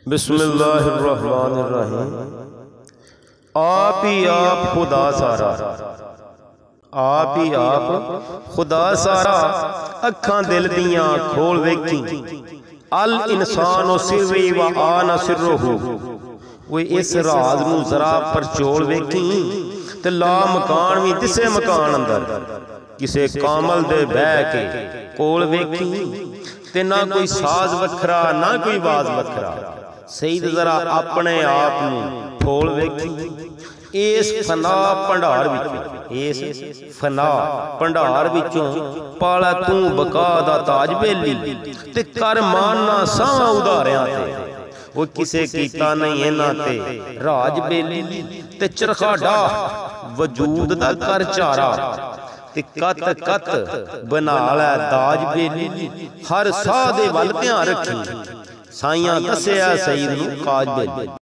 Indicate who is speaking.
Speaker 1: बिस्मिल्लाहिर्रहमानिर्रहीम। आप ही आप खुदा सारा, आप ही आप खुदा सारा। अखां दिल दियां खोल वेखी, अल इंसानो सिर्री व आना सिर्रुहु। वो इस राज नूं जरा परचोल वेखी ते ला मकान भी दिसे मकान अंदर। किसे कामल दे बह के कोल वेखी ते ना कोई साज वखरा ना कोई बाज वखरा। सईद जरा अपने आप नूं ठोल वेखी। इस फना भंडार विचों, इस फना भंडार विचों पाला तू बका दा ताज बेली ते कर मानना साह उधारियां ते। वो किसे कीता नहीं इन्हां ते राज बेली ते चरखा डाह वजूद दा कर चारा ते कत कत बना लै दाज बेली। हर साह दे वल ध्यान रखी, साइयां दस्सिया सईद नूं काज बेली।